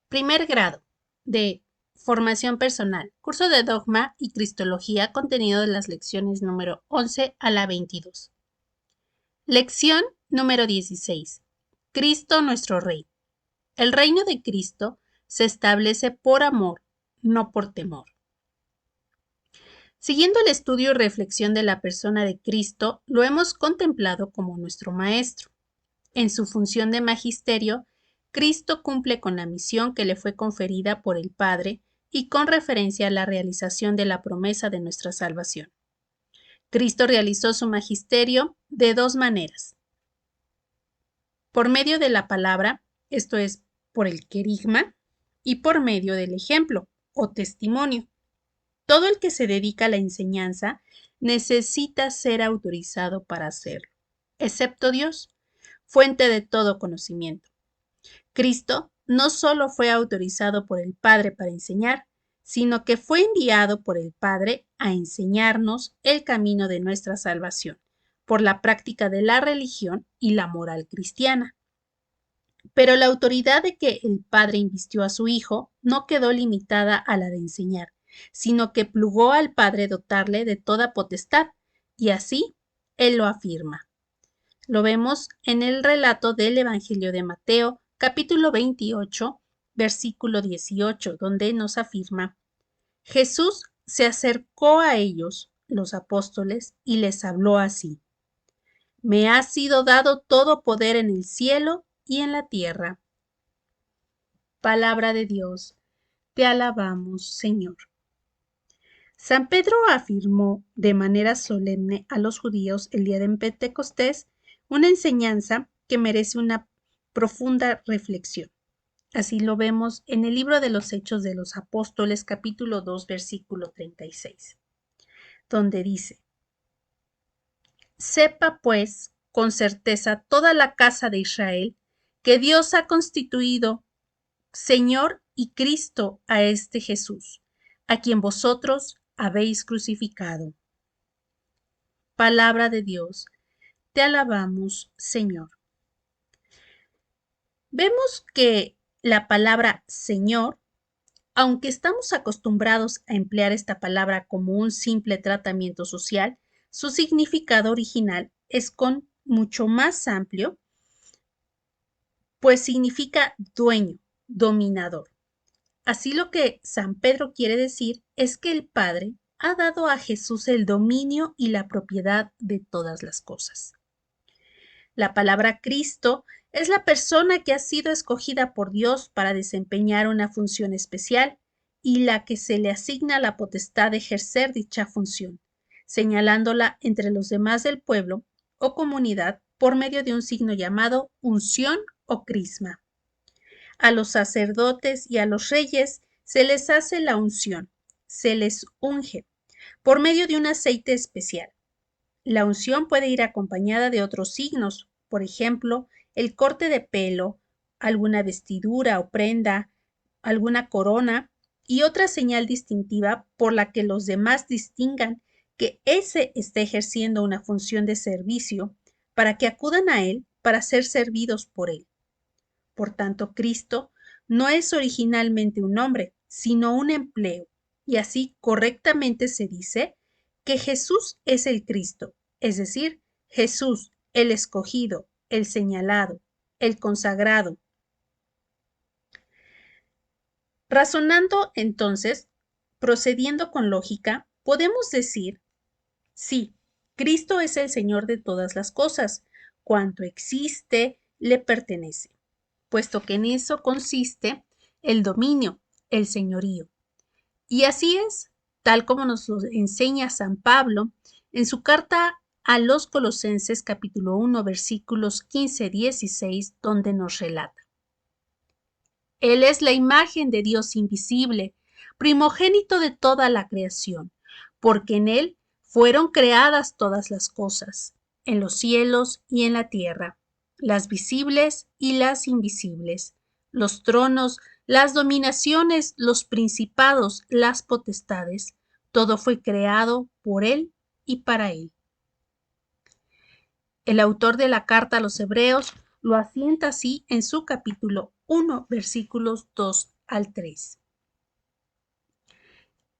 Primer grado de Formación Personal, curso de Dogma y Cristología, contenido de las lecciones número 11 a la 22. Lección número 16. Cristo nuestro Rey. El reino de Cristo se establece por amor, no por temor. Siguiendo el estudio y reflexión de la persona de Cristo, lo hemos contemplado como nuestro Maestro. En su función de magisterio, Cristo cumple con la misión que le fue conferida por el Padre y con referencia a la realización de la promesa de nuestra salvación. Cristo realizó su magisterio de dos maneras. Por medio de la palabra, esto es, por el querigma, y por medio del ejemplo o testimonio. Todo el que se dedica a la enseñanza necesita ser autorizado para hacerlo, excepto Dios, fuente de todo conocimiento. Cristo no solo fue autorizado por el Padre para enseñar, sino que fue enviado por el Padre a enseñarnos el camino de nuestra salvación, por la práctica de la religión y la moral cristiana. Pero la autoridad de que el Padre invistió a su Hijo no quedó limitada a la de enseñar, sino que plugó al Padre dotarle de toda potestad, y así Él lo afirma. Lo vemos en el relato del Evangelio de Mateo, capítulo 28, versículo 18, donde nos afirma: Jesús se acercó a ellos, los apóstoles, y les habló así: Me ha sido dado todo poder en el cielo y en la tierra. Palabra de Dios, te alabamos, Señor. San Pedro afirmó de manera solemne a los judíos el día de Pentecostés una enseñanza que merece una profunda reflexión. Así lo vemos en el libro de los Hechos de los Apóstoles, capítulo 2, versículo 36, donde dice: Sepa, pues, con certeza toda la casa de Israel, que Dios ha constituido Señor y Cristo a este Jesús, a quien vosotros habéis crucificado. Palabra de Dios, te alabamos, Señor. Vemos que la palabra Señor, aunque estamos acostumbrados a emplear esta palabra como un simple tratamiento social, su significado original es con mucho más amplio, pues significa dueño, dominador. Así lo que San Pedro quiere decir es que el Padre ha dado a Jesús el dominio y la propiedad de todas las cosas. La palabra Cristo es la persona que ha sido escogida por Dios para desempeñar una función especial y la que se le asigna la potestad de ejercer dicha función, señalándola entre los demás del pueblo o comunidad por medio de un signo llamado unción o crisma. A los sacerdotes y a los reyes se les hace la unción, se les unge, por medio de un aceite especial. La unción puede ir acompañada de otros signos, por ejemplo, el corte de pelo, alguna vestidura o prenda, alguna corona y otra señal distintiva por la que los demás distingan que ese está ejerciendo una función de servicio para que acudan a él para ser servidos por él. Por tanto, Cristo no es originalmente un nombre, sino un empleo, y así correctamente se dice que Jesús es el Cristo, es decir, Jesús, el escogido, el señalado, el consagrado. Razonando entonces, procediendo con lógica, podemos decir: sí, Cristo es el Señor de todas las cosas, cuanto existe le pertenece, puesto que en eso consiste el dominio, el señorío. Y así es, tal como nos lo enseña San Pablo en su carta a los Colosenses capítulo 1 versículos 15-16, donde nos relata: Él es la imagen de Dios invisible, primogénito de toda la creación, porque en Él fueron creadas todas las cosas, en los cielos y en la tierra, las visibles y las invisibles, los tronos, las dominaciones, los principados, las potestades. Todo fue creado por Él y para Él. El autor de la carta a los Hebreos lo asienta así en su capítulo 1, versículos 2 al 3.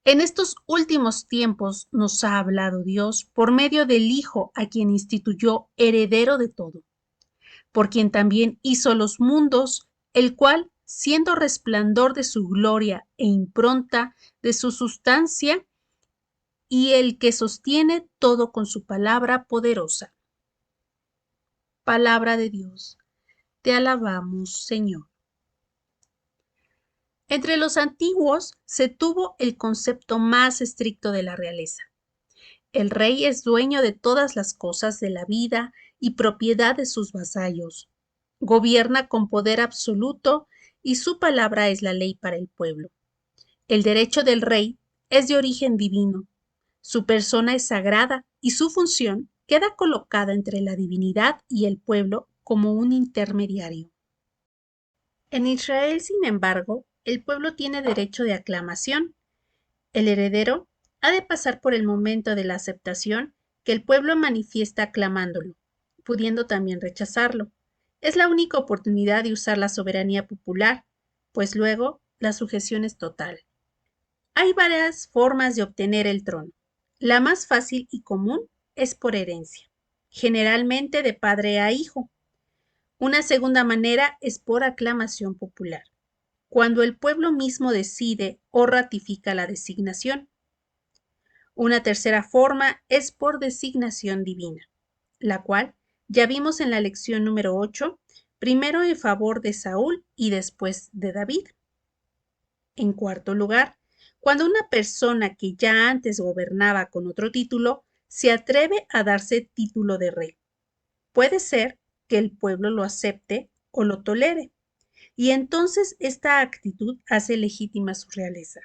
En estos últimos tiempos nos ha hablado Dios por medio del Hijo, a quien instituyó heredero de todo, por quien también hizo los mundos, el cual, siendo resplandor de su gloria e impronta de su sustancia, y el que sostiene todo con su palabra poderosa. Palabra de Dios. Te alabamos, Señor. Entre los antiguos se tuvo el concepto más estricto de la realeza. El rey es dueño de todas las cosas de la vida y propiedad de sus vasallos. Gobierna con poder absoluto y su palabra es la ley para el pueblo. El derecho del rey es de origen divino. Su persona es sagrada y su función queda colocada entre la divinidad y el pueblo como un intermediario. En Israel, sin embargo, el pueblo tiene derecho de aclamación. El heredero ha de pasar por el momento de la aceptación que el pueblo manifiesta aclamándolo, pudiendo también rechazarlo. Es la única oportunidad de usar la soberanía popular, pues luego la sujeción es total. Hay varias formas de obtener el trono. La más fácil y común es por herencia, generalmente de padre a hijo. Una segunda manera es por aclamación popular, cuando el pueblo mismo decide o ratifica la designación. Una tercera forma es por designación divina, la cual ya vimos en la lección número 8, primero en favor de Saúl y después de David. En cuarto lugar, cuando una persona que ya antes gobernaba con otro título se atreve a darse título de rey. Puede ser que el pueblo lo acepte o lo tolere, y entonces esta actitud hace legítima su realeza.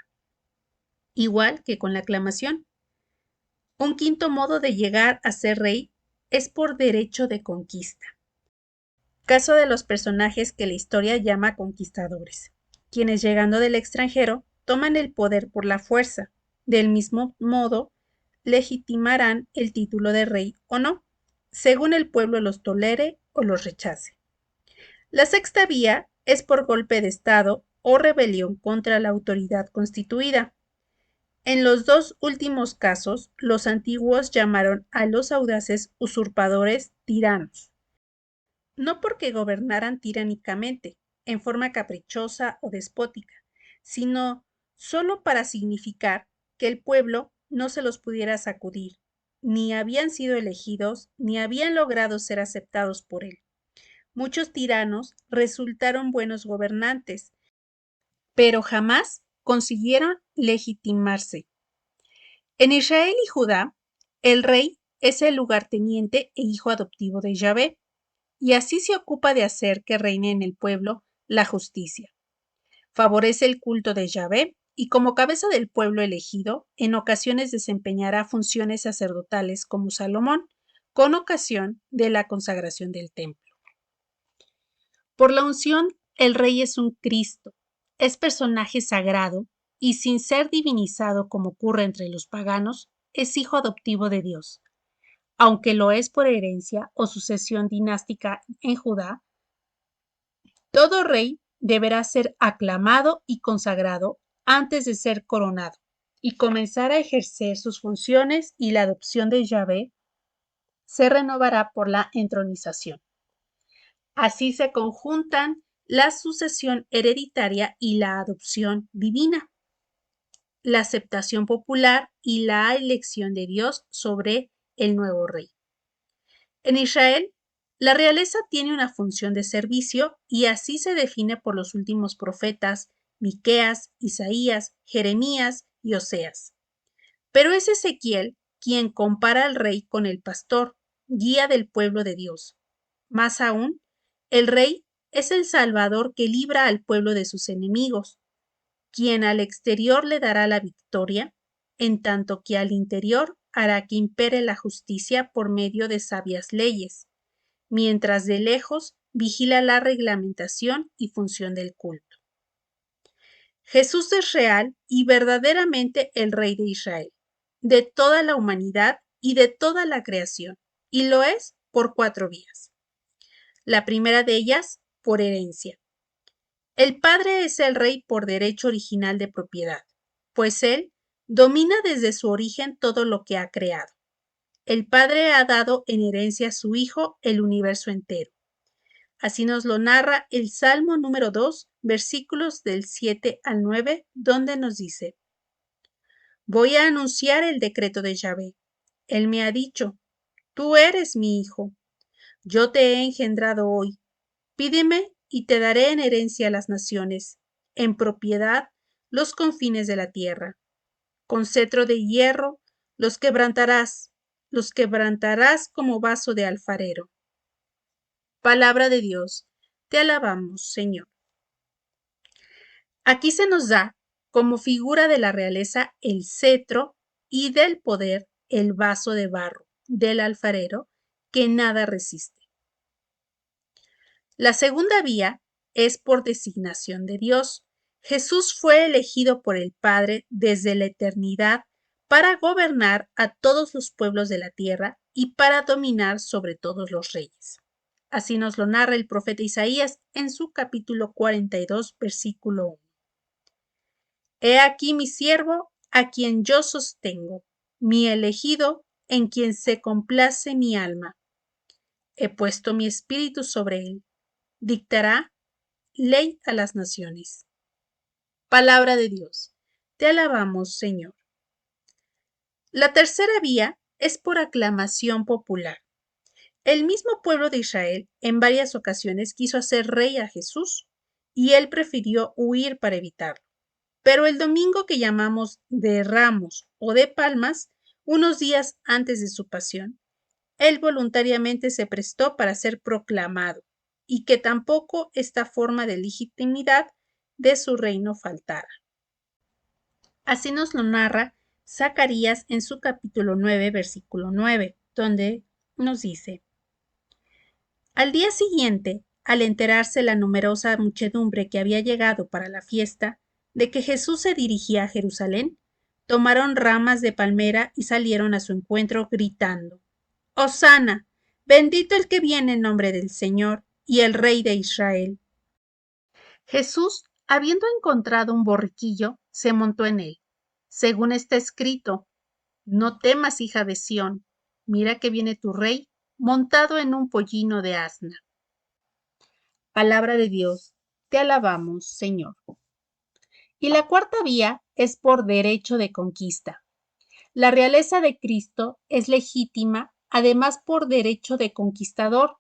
Igual que con la aclamación. Un quinto modo de llegar a ser rey es por derecho de conquista. Caso de los personajes que la historia llama conquistadores, quienes llegando del extranjero toman el poder por la fuerza. Del mismo modo, legitimarán el título de rey o no, según el pueblo los tolere o los rechace. La sexta vía es por golpe de Estado o rebelión contra la autoridad constituida. En los dos últimos casos, los antiguos llamaron a los audaces usurpadores tiranos, no porque gobernaran tiránicamente, en forma caprichosa o despótica, sino solo para significar que el pueblo no se los pudiera sacudir, ni habían sido elegidos, ni habían logrado ser aceptados por él. Muchos tiranos resultaron buenos gobernantes, pero jamás consiguieron legitimarse. En Israel y Judá, el rey es el lugarteniente e hijo adoptivo de Yahvé, y así se ocupa de hacer que reine en el pueblo la justicia. Favorece el culto de Yahvé y como cabeza del pueblo elegido, en ocasiones desempeñará funciones sacerdotales como Salomón, con ocasión de la consagración del templo. Por la unción, el rey es un Cristo, es personaje sagrado y sin ser divinizado como ocurre entre los paganos, es hijo adoptivo de Dios. Aunque lo es por herencia o sucesión dinástica en Judá, todo rey deberá ser aclamado y consagrado antes de ser coronado y comenzar a ejercer sus funciones, y la adopción de Yahvé se renovará por la entronización. Así se conjuntan la sucesión hereditaria y la adopción divina, la aceptación popular y la elección de Dios sobre el nuevo rey. En Israel, la realeza tiene una función de servicio y así se define por los últimos profetas Miqueas, Isaías, Jeremías y Oseas. Pero es Ezequiel quien compara al rey con el pastor, guía del pueblo de Dios. Más aún, el rey es el salvador que libra al pueblo de sus enemigos, quien al exterior le dará la victoria, en tanto que al interior hará que impere la justicia por medio de sabias leyes, mientras de lejos vigila la reglamentación y función del culto. Jesús es real y verdaderamente el Rey de Israel, de toda la humanidad y de toda la creación, y lo es por 4 vías. La primera de ellas, por herencia. El Padre es el Rey por derecho original de propiedad, pues Él domina desde su origen todo lo que ha creado. El Padre ha dado en herencia a su Hijo el universo entero. Así nos lo narra el Salmo número 2, versículos del 7 al 9, donde nos dice: Voy a anunciar el decreto de Yahvé. Él me ha dicho: Tú eres mi hijo. Yo te he engendrado hoy. Pídeme y te daré en herencia las naciones, en propiedad los confines de la tierra. Con cetro de hierro los quebrantarás como vaso de alfarero. Palabra de Dios. Te alabamos, Señor. Aquí se nos da como figura de la realeza el cetro y del poder el vaso de barro del alfarero que nada resiste. La segunda vía es por designación de Dios. Jesús fue elegido por el Padre desde la eternidad para gobernar a todos los pueblos de la tierra y para dominar sobre todos los reyes. Así nos lo narra el profeta Isaías en su capítulo 42, versículo 1. He aquí mi siervo, a quien yo sostengo, mi elegido, en quien se complace mi alma. He puesto mi espíritu sobre él. Dictará ley a las naciones. Palabra de Dios. Te alabamos, Señor. La tercera vía es por aclamación popular. El mismo pueblo de Israel en varias ocasiones quiso hacer rey a Jesús y él prefirió huir para evitarlo. Pero el domingo que llamamos de Ramos o de Palmas, unos días antes de su pasión, él voluntariamente se prestó para ser proclamado y que tampoco esta forma de legitimidad de su reino faltara. Así nos lo narra Zacarías en su capítulo 9, versículo 9, donde nos dice: Al día siguiente, al enterarse la numerosa muchedumbre que había llegado para la fiesta, de que Jesús se dirigía a Jerusalén, tomaron ramas de palmera y salieron a su encuentro gritando: Hosana, bendito el que viene en nombre del Señor y el Rey de Israel. Jesús, habiendo encontrado un borriquillo, se montó en él. Según está escrito: No temas, hija de Sión, mira que viene tu rey montado en un pollino de asna. Palabra de Dios, te alabamos, Señor. Y la cuarta vía es por derecho de conquista. La realeza de Cristo es legítima, además por derecho de conquistador.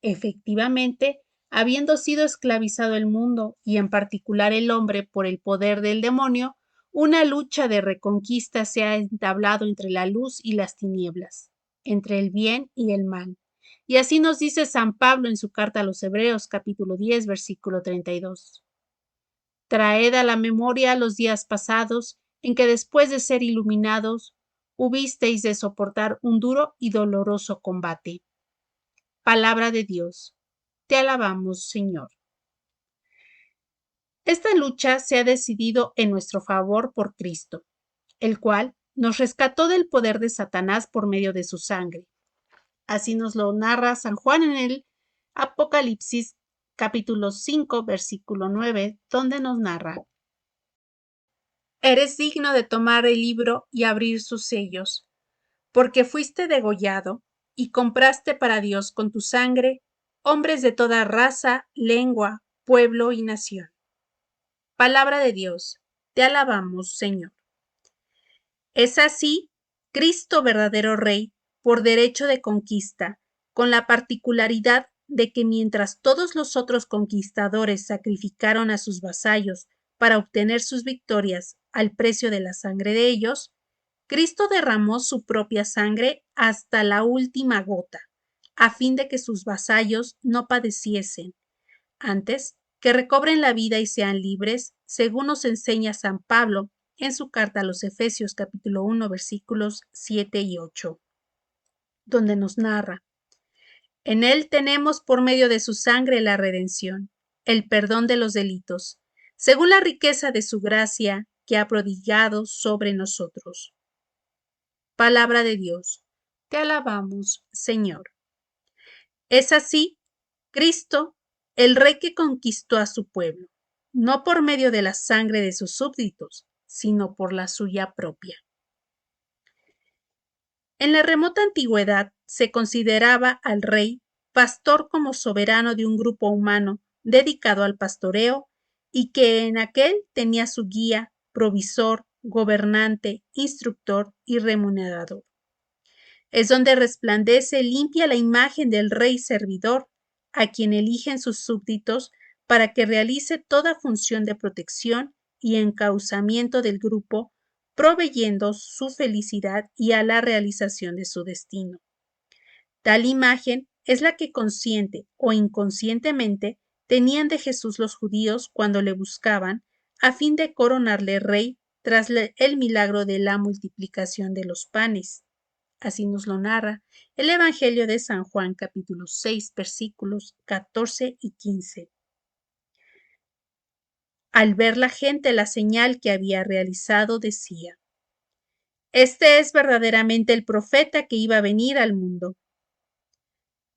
Efectivamente, habiendo sido esclavizado el mundo, y en particular el hombre, por el poder del demonio, una lucha de reconquista se ha entablado entre la luz y las tinieblas, entre el bien y el mal. Y así nos dice San Pablo en su carta a los Hebreos, capítulo 10, versículo 32. Traed a la memoria los días pasados, en que después de ser iluminados, hubisteis de soportar un duro y doloroso combate. Palabra de Dios. Te alabamos, Señor. Esta lucha se ha decidido en nuestro favor por Cristo, el cual nos rescató del poder de Satanás por medio de su sangre. Así nos lo narra San Juan en el Apocalipsis capítulo 5, versículo 9, donde nos narra: Eres digno de tomar el libro y abrir sus sellos, porque fuiste degollado y compraste para Dios con tu sangre hombres de toda raza, lengua, pueblo y nación. Palabra de Dios, te alabamos, Señor. Es así, Cristo verdadero Rey, por derecho de conquista, con la particularidad de que mientras todos los otros conquistadores sacrificaron a sus vasallos para obtener sus victorias al precio de la sangre de ellos, Cristo derramó su propia sangre hasta la última gota, a fin de que sus vasallos no padeciesen, antes que recobren la vida y sean libres, según nos enseña San Pablo en su carta a los Efesios capítulo 1 versículos 7 y 8, donde nos narra: En él tenemos por medio de su sangre la redención, el perdón de los delitos, según la riqueza de su gracia que ha prodigado sobre nosotros. Palabra de Dios, te alabamos, Señor. Es así, Cristo, el Rey que conquistó a su pueblo, no por medio de la sangre de sus súbditos, sino por la suya propia. En la remota antigüedad se consideraba al rey pastor como soberano de un grupo humano dedicado al pastoreo y que en aquel tenía su guía, provisor, gobernante, instructor y remunerador. Es donde resplandece limpia la imagen del rey servidor, a quien eligen sus súbditos para que realice toda función de protección y encauzamiento del grupo, proveyendo su felicidad y a la realización de su destino. Tal imagen es la que consciente o inconscientemente tenían de Jesús los judíos cuando le buscaban a fin de coronarle rey tras el milagro de la multiplicación de los panes. Así nos lo narra el Evangelio de San Juan, capítulo 6, versículos 14 y 15. Al ver la gente la señal que había realizado, decía: Este es verdaderamente el profeta que iba a venir al mundo.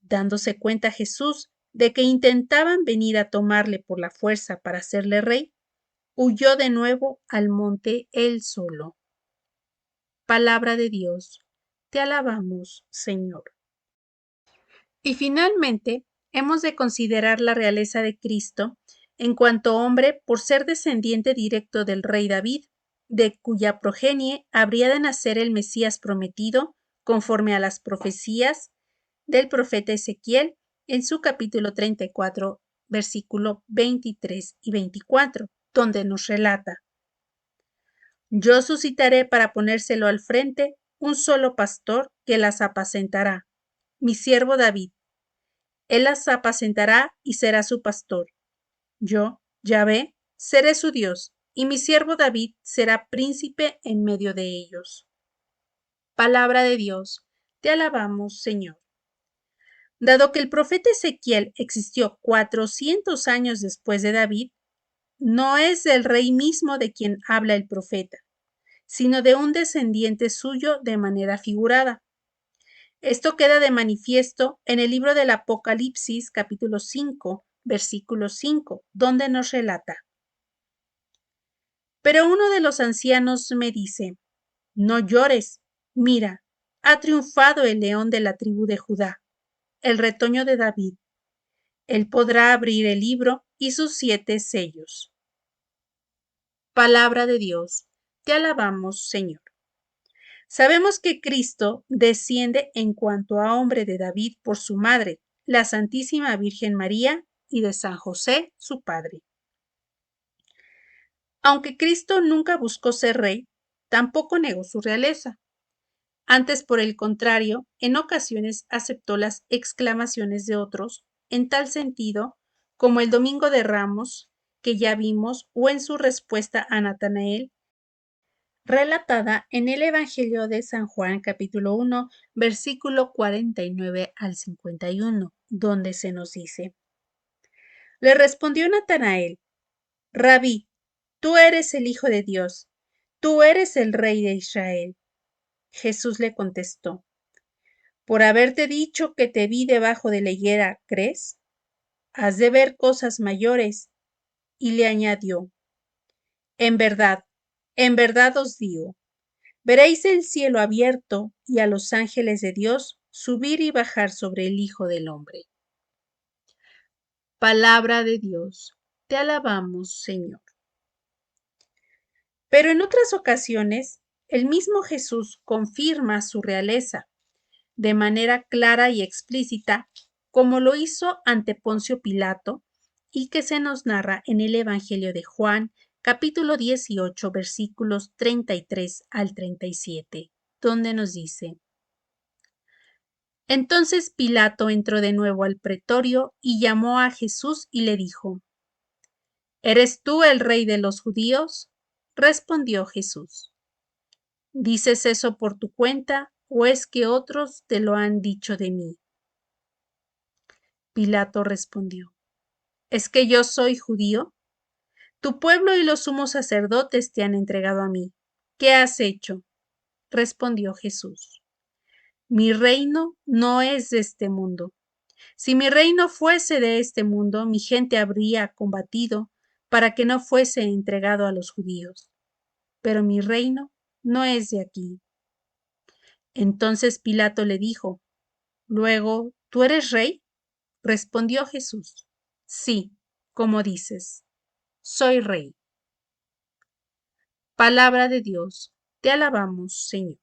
Dándose cuenta Jesús de que intentaban venir a tomarle por la fuerza para hacerle rey, huyó de nuevo al monte él solo. Palabra de Dios, te alabamos, Señor. Y finalmente, hemos de considerar la realeza de Cristo en cuanto hombre por ser descendiente directo del rey David, de cuya progenie habría de nacer el Mesías prometido, conforme a las profecías del profeta Ezequiel en su capítulo 34, versículo 23 y 24, donde nos relata: Yo suscitaré para ponérselo al frente un solo pastor que las apacentará, mi siervo David. Él las apacentará y será su pastor. Yo, Yahvé, seré su Dios, y mi siervo David será príncipe en medio de ellos. Palabra de Dios, te alabamos, Señor. Dado que el profeta Ezequiel existió 400 años después de David, no es del rey mismo de quien habla el profeta, sino de un descendiente suyo de manera figurada. Esto queda de manifiesto en el libro del Apocalipsis, capítulo 5, versículo 5, donde nos relata: Pero uno de los ancianos me dice: No llores, mira, ha triunfado el león de la tribu de Judá, el retoño de David. Él podrá abrir el libro y sus 7 sellos. Palabra de Dios, te alabamos, Señor. Sabemos que Cristo desciende en cuanto a hombre de David por su madre, la Santísima Virgen María, y de San José, su padre. Aunque Cristo nunca buscó ser rey, tampoco negó su realeza. Antes, por el contrario, en ocasiones aceptó las exclamaciones de otros, en tal sentido como el Domingo de Ramos, que ya vimos, o en su respuesta a Natanael, relatada en el Evangelio de San Juan, capítulo 1, versículo 49 al 51, donde se nos dice: Le respondió Natanael: Rabí, tú eres el Hijo de Dios, tú eres el Rey de Israel. Jesús le contestó: Por haberte dicho que te vi debajo de la higuera, ¿crees? Has de ver cosas mayores. Y le añadió: en verdad os digo, veréis el cielo abierto y a los ángeles de Dios subir y bajar sobre el Hijo del Hombre. Palabra de Dios, te alabamos, Señor. Pero en otras ocasiones, el mismo Jesús confirma su realeza de manera clara y explícita, como lo hizo ante Poncio Pilato, y que se nos narra en el Evangelio de Juan, capítulo 18, versículos 33 al 37, donde nos dice: Entonces Pilato entró de nuevo al pretorio y llamó a Jesús y le dijo: ¿Eres tú el rey de los judíos? Respondió Jesús: ¿Dices eso por tu cuenta o es que otros te lo han dicho de mí? Pilato respondió: ¿Es que yo soy judío? Tu pueblo y los sumos sacerdotes te han entregado a mí. ¿Qué has hecho? Respondió Jesús: Mi reino no es de este mundo. Si mi reino fuese de este mundo, mi gente habría combatido para que no fuese entregado a los judíos. Pero mi reino no es de aquí. Entonces Pilato le dijo: Luego, ¿tú eres rey? Respondió Jesús: Sí, como dices, soy rey. Palabra de Dios, te alabamos, Señor.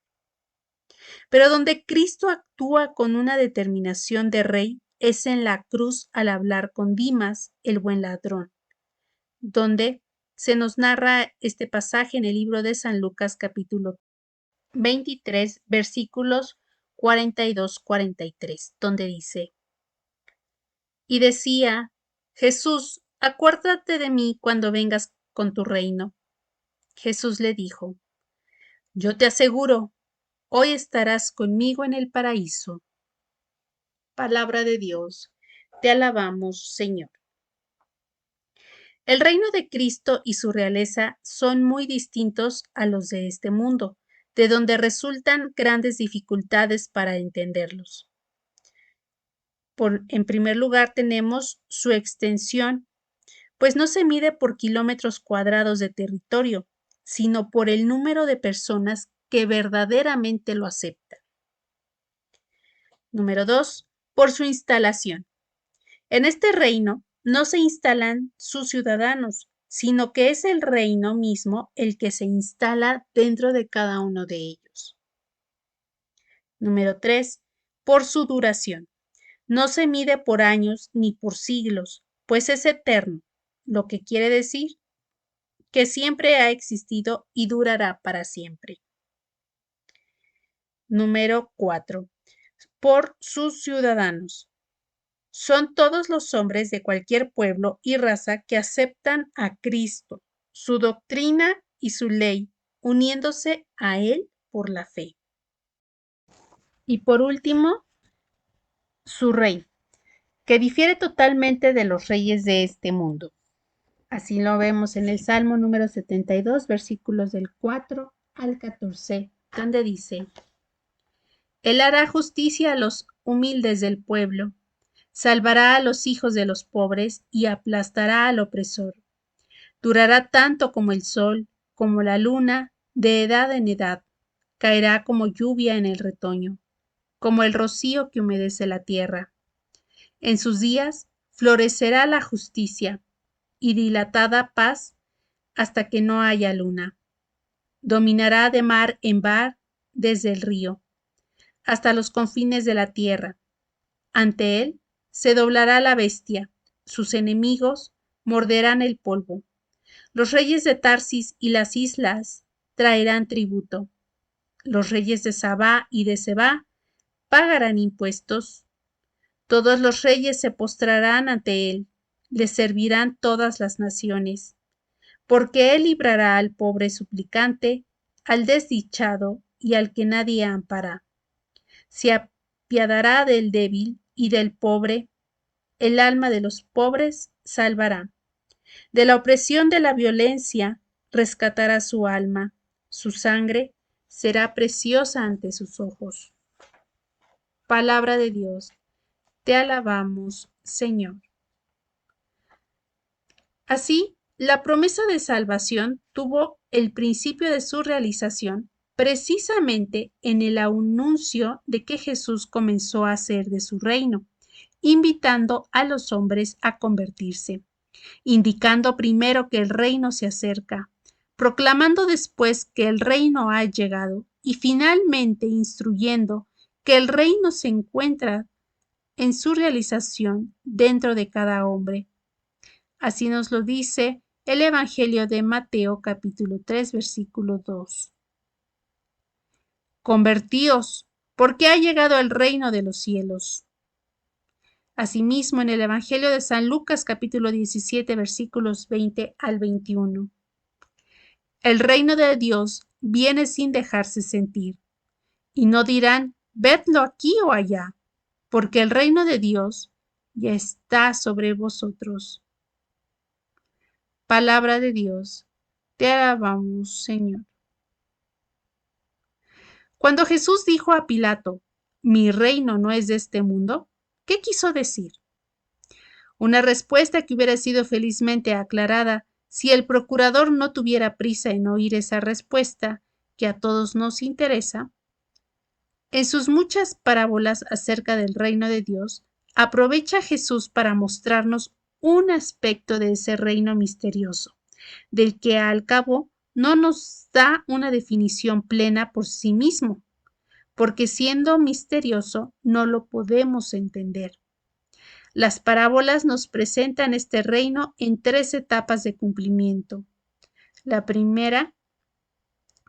Pero donde Cristo actúa con una determinación de rey es en la cruz al hablar con Dimas, el buen ladrón, donde se nos narra este pasaje en el libro de San Lucas capítulo 23, versículos 42-43, donde dice: Y decía, Jesús, acuérdate de mí cuando vengas con tu reino. Jesús le dijo: Yo te aseguro, hoy estarás conmigo en el paraíso. Palabra de Dios, te alabamos, Señor. El reino de Cristo y su realeza son muy distintos a los de este mundo, de donde resultan grandes dificultades para entenderlos. En primer lugar, tenemos su extensión, pues no se mide por kilómetros cuadrados de territorio, sino por el número de personas que verdaderamente lo aceptan. Número 2. Por su instalación. En este reino no se instalan sus ciudadanos, sino que es el reino mismo el que se instala dentro de cada uno de ellos. Número 3. Por su duración. No se mide por años ni por siglos, pues es eterno, lo que quiere decir que siempre ha existido y durará para siempre. Número 4. Por sus ciudadanos. Son todos los hombres de cualquier pueblo y raza que aceptan a Cristo, su doctrina y su ley, uniéndose a Él por la fe. Y por último, su rey, que difiere totalmente de los reyes de este mundo. Así lo vemos en el Salmo número 72, versículos del 4 al 14, donde dice: Él hará justicia a los humildes del pueblo, salvará a los hijos de los pobres y aplastará al opresor. Durará tanto como el sol, como la luna, de edad en edad. Caerá como lluvia en el retoño, como el rocío que humedece la tierra. En sus días florecerá la justicia y dilatada paz hasta que no haya luna. Dominará de mar en mar desde el río hasta los confines de la tierra. Ante él se doblará la bestia, sus enemigos morderán el polvo. Los reyes de Tarsis y las islas traerán tributo. Los reyes de Sabá y de Sebá pagarán impuestos. Todos los reyes se postrarán ante él, le servirán todas las naciones, porque él librará al pobre suplicante, al desdichado y al que nadie ampara. Se apiadará del débil y del pobre, el alma de los pobres salvará. De la opresión de la violencia rescatará su alma, su sangre será preciosa ante sus ojos. Palabra de Dios, te alabamos, Señor. Así, la promesa de salvación tuvo el principio de su realización precisamente en el anuncio de que Jesús comenzó a hacer de su reino, invitando a los hombres a convertirse, indicando primero que el reino se acerca, proclamando después que el reino ha llegado y finalmente instruyendo que el reino se encuentra en su realización dentro de cada hombre. Así nos lo dice el Evangelio de Mateo capítulo 3 versículo 2. Convertíos, porque ha llegado el reino de los cielos. Asimismo, en el Evangelio de San Lucas capítulo 17 versículos 20 al 21. El reino de Dios viene sin dejarse sentir, y no dirán, vedlo aquí o allá, porque el reino de Dios ya está sobre vosotros. Palabra de Dios, te alabamos, Señor. Cuando Jesús dijo a Pilato, mi reino no es de este mundo, ¿qué quiso decir? Una respuesta que hubiera sido felizmente aclarada Si el procurador no tuviera prisa en oír esa respuesta, que a todos nos interesa, en sus muchas parábolas acerca del reino de Dios, aprovecha Jesús para mostrarnos un aspecto de ese reino misterioso, del que al cabo no nos da una definición plena por sí mismo, porque siendo misterioso no lo podemos entender. Las parábolas nos presentan este reino en 3 etapas de cumplimiento. La primera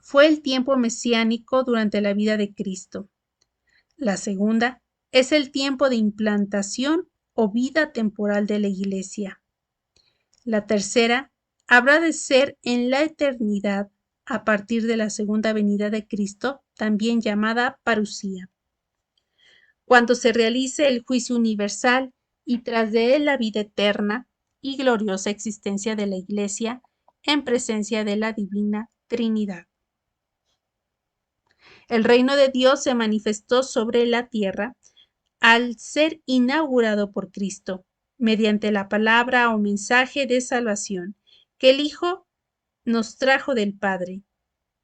fue el tiempo mesiánico durante la vida de Cristo. La segunda es el tiempo de implantación o vida temporal de la Iglesia. La tercera habrá de ser en la eternidad a partir de la segunda venida de Cristo, también llamada parusía, cuando se realice el juicio universal y tras de él la vida eterna y gloriosa existencia de la Iglesia en presencia de la Divina Trinidad. El reino de Dios se manifestó sobre la tierra al ser inaugurado por Cristo, mediante la palabra o mensaje de salvación que el Hijo nos trajo del Padre,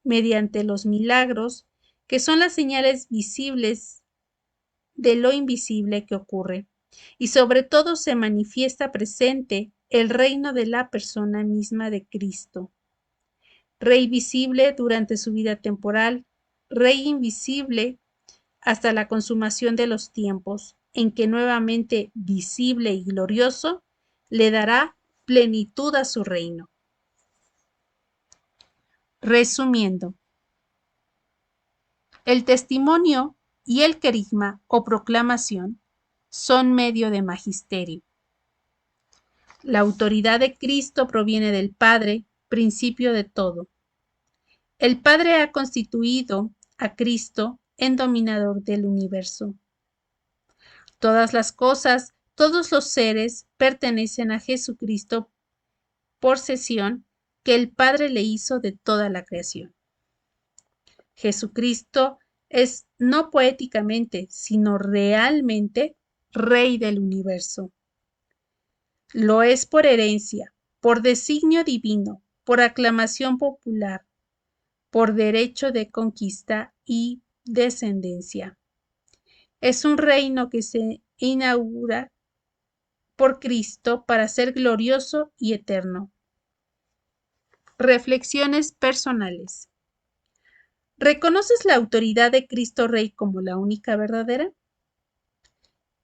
mediante los milagros, que son las señales visibles de lo invisible que ocurre, y sobre todo se manifiesta presente el reino de la persona misma de Cristo, Rey visible durante su vida temporal, Rey invisible hasta la consumación de los tiempos, en que nuevamente visible y glorioso le dará plenitud a su reino. Resumiendo, el testimonio y el querigma o proclamación son medio de magisterio. La autoridad de Cristo proviene del Padre, principio de todo. El Padre ha constituido a Cristo en dominador del universo. Todas las cosas, todos los seres pertenecen a Jesucristo por cesión que el Padre le hizo de toda la creación. Jesucristo es no poéticamente, sino realmente Rey del universo. Lo es por herencia, por designio divino, por aclamación popular, por derecho de conquista y descendencia. Es un reino que se inaugura por Cristo para ser glorioso y eterno. Reflexiones personales. ¿Reconoces la autoridad de Cristo Rey como la única verdadera?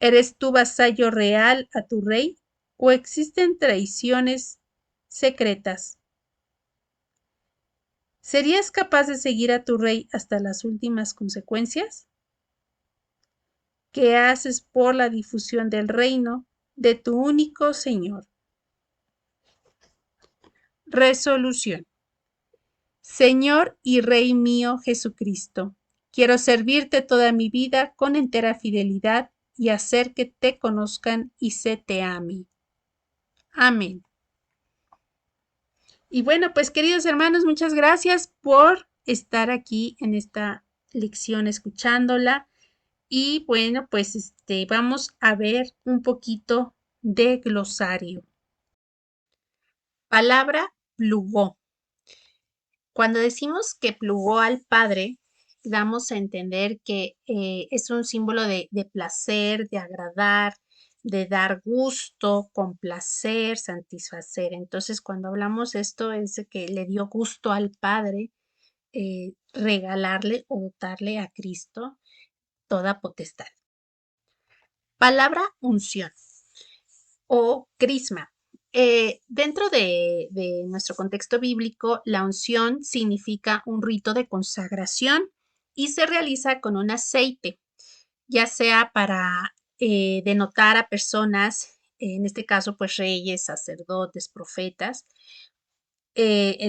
¿Eres tú vasallo real a tu Rey o existen traiciones secretas? ¿Serías capaz de seguir a tu Rey hasta las últimas consecuencias? ¿Qué haces por la difusión del reino de tu único Señor? Resolución. Señor y Rey mío Jesucristo, quiero servirte toda mi vida con entera fidelidad y hacer que te conozcan y se te ame. Amén. Y bueno, pues queridos hermanos, muchas gracias por estar aquí en esta lección escuchándola. Y bueno, pues vamos a ver un poquito de glosario. Palabra plugó. Cuando decimos que plugó al Padre, damos a entender que es un símbolo de placer, de agradar, de dar gusto, complacer, satisfacer. Entonces, cuando hablamos esto es de que le dio gusto al Padre regalarle o dotarle a Cristo toda potestad. Palabra unción o crisma. Dentro de nuestro contexto bíblico, la unción significa un rito de consagración y se realiza con un aceite, ya sea para denotar a personas, en este caso, pues reyes, sacerdotes, profetas.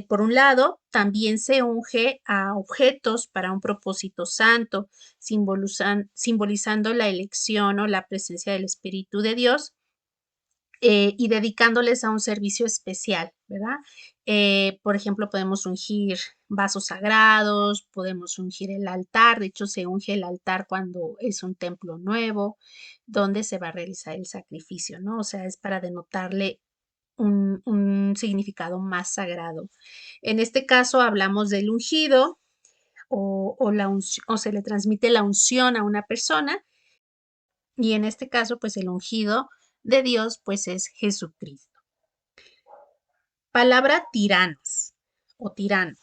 Por un lado, también se unge a objetos para un propósito santo, simbolizando la elección o la presencia del Espíritu de Dios. Y dedicándoles a un servicio especial, ¿verdad? Por ejemplo, podemos ungir vasos sagrados, podemos ungir el altar, de hecho se unge el altar cuando es un templo nuevo, donde se va a realizar el sacrificio, ¿no? O sea, es para denotarle un significado más sagrado. En este caso hablamos del ungido o se le transmite la unción a una persona y en este caso pues el ungido de Dios pues es Jesucristo. Palabra tiranos o tirano.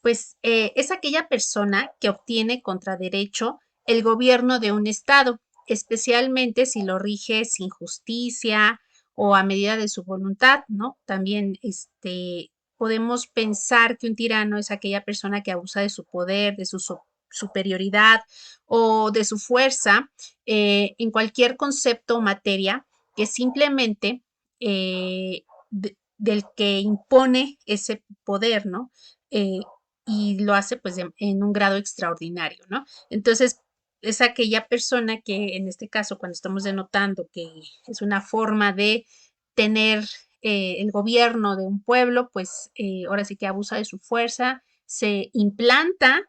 Pues es aquella persona que obtiene contra derecho el gobierno de un estado, especialmente si lo rige sin justicia o a medida de su voluntad, ¿no? También podemos pensar que un tirano es aquella persona que abusa de su poder, de su superioridad o de su fuerza en cualquier concepto o materia que simplemente del que impone ese poder, ¿no? Y lo hace pues en un grado extraordinario, ¿no? Entonces, es aquella persona que en este caso, cuando estamos denotando que es una forma de tener el gobierno de un pueblo, pues ahora sí que abusa de su fuerza, se implanta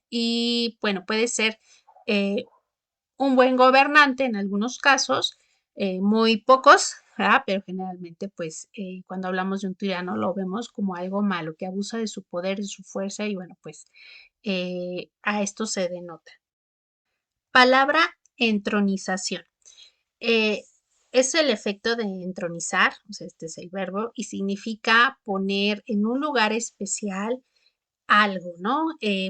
y bueno, puede ser un buen gobernante en algunos casos, muy pocos, ¿verdad? Pero generalmente, pues cuando hablamos de un tirano lo vemos como algo malo, que abusa de su poder, de su fuerza y bueno, pues a esto se denota. Palabra entronización. Eh, es el efecto de entronizar, o sea, este es el verbo, y significa poner en un lugar especial algo, ¿no?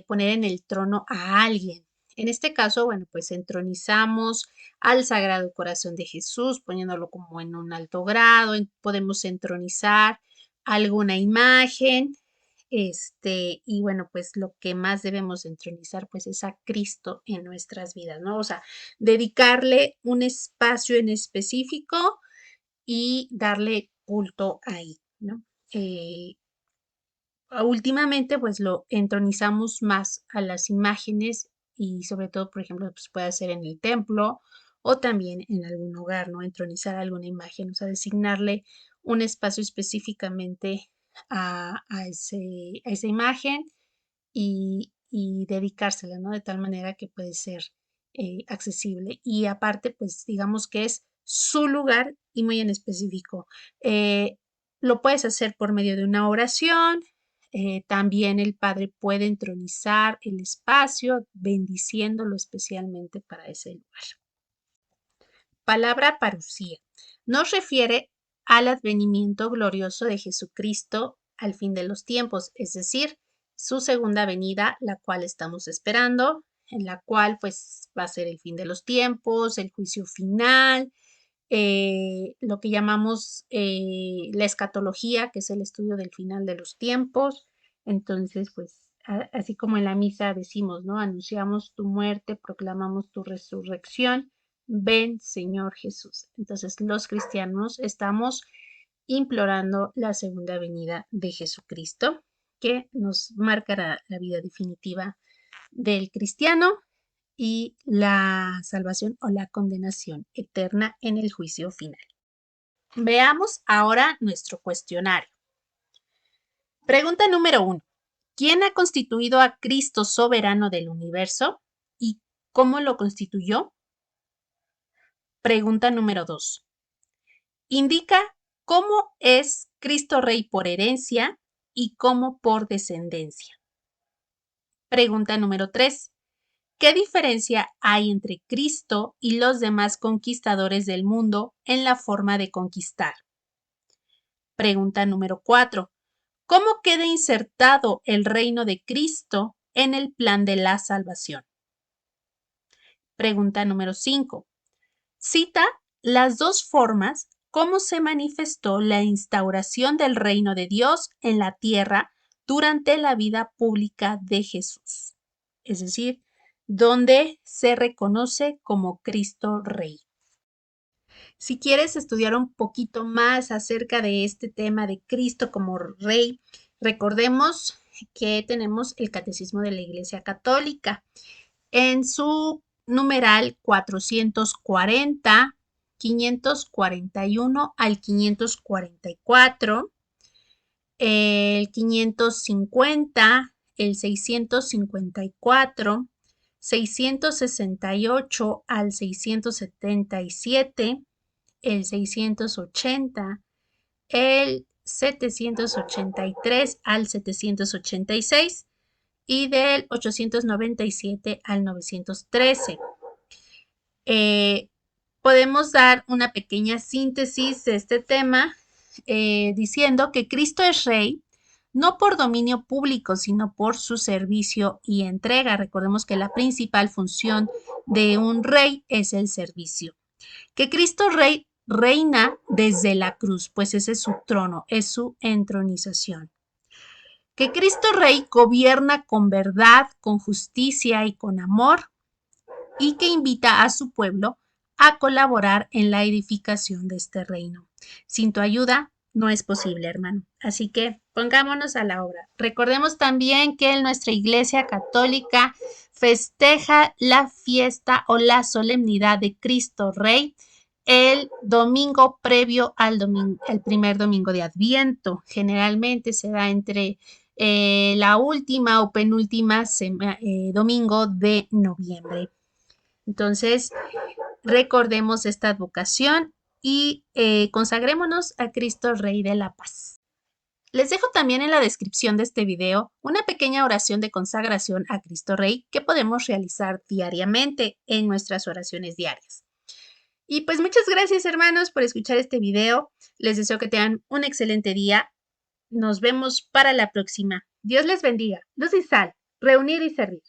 Poner en el trono a alguien. En este caso, bueno, pues entronizamos al Sagrado Corazón de Jesús, poniéndolo como en un alto grado. Podemos entronizar alguna imagen, y bueno, pues lo que más debemos entronizar, pues es a Cristo en nuestras vidas, ¿no? O sea, dedicarle un espacio en específico y darle culto ahí, ¿no? Últimamente, pues lo entronizamos más a las imágenes y sobre todo, por ejemplo, pues puede ser en el templo o también en algún hogar, ¿no? Entronizar alguna imagen, o sea, designarle un espacio específicamente a esa imagen y dedicársela, ¿no? De tal manera que puede ser accesible. Y aparte, pues digamos que es su lugar y muy en específico. Eh, lo puedes hacer por medio de una oración. También el Padre puede entronizar el espacio, bendiciéndolo especialmente para ese lugar. Palabra parucía. Nos refiere al advenimiento glorioso de Jesucristo al fin de los tiempos, es decir, su segunda venida, la cual estamos esperando, en la cual pues va a ser el fin de los tiempos, el juicio final, lo que llamamos la escatología, que es el estudio del final de los tiempos. Entonces, pues, así como en la misa decimos, ¿no? Anunciamos tu muerte, proclamamos tu resurrección. Ven, Señor Jesús. Entonces, los cristianos estamos implorando la segunda venida de Jesucristo, que nos marcará la vida definitiva del cristiano y la salvación o la condenación eterna en el juicio final. Veamos ahora nuestro cuestionario. Pregunta número 1. ¿Quién ha constituido a Cristo soberano del universo y cómo lo constituyó? Pregunta número 2. Indica cómo es Cristo Rey por herencia y cómo por descendencia. Pregunta número 3. ¿Qué diferencia hay entre Cristo y los demás conquistadores del mundo en la forma de conquistar? Pregunta número 4. ¿Cómo queda insertado el reino de Cristo en el plan de la salvación? Pregunta número 5. Cita las dos formas cómo se manifestó la instauración del reino de Dios en la tierra durante la vida pública de Jesús. Es decir, donde se reconoce como Cristo Rey. Si quieres estudiar un poquito más acerca de este tema de Cristo como Rey, recordemos que tenemos el Catecismo de la Iglesia Católica. En su numeral 440, 541 al 544, el 550, el 654, 668 al 677, el 680, el 783 al 786 y del 897 al 913. Podemos dar una pequeña síntesis de este tema diciendo que Cristo es Rey no por dominio público, sino por su servicio y entrega. Recordemos que la principal función de un rey es el servicio. Que Cristo Rey reina desde la cruz, pues ese es su trono, es su entronización. Que Cristo Rey gobierna con verdad, con justicia y con amor, y que invita a su pueblo a colaborar en la edificación de este reino. Sin tu ayuda no es posible, hermano. Así que pongámonos a la obra. Recordemos también que en nuestra Iglesia Católica festeja la fiesta o la solemnidad de Cristo Rey el domingo previo al el primer domingo de Adviento. Generalmente se da entre la última o penúltima domingo de noviembre. Entonces, recordemos esta advocación y consagrémonos a Cristo Rey de la Paz. Les dejo también en la descripción de este video una pequeña oración de consagración a Cristo Rey que podemos realizar diariamente en nuestras oraciones diarias. Y pues muchas gracias, hermanos, por escuchar este video. Les deseo que tengan un excelente día. Nos vemos para la próxima. Dios les bendiga. Luz y sal. Reunir y servir.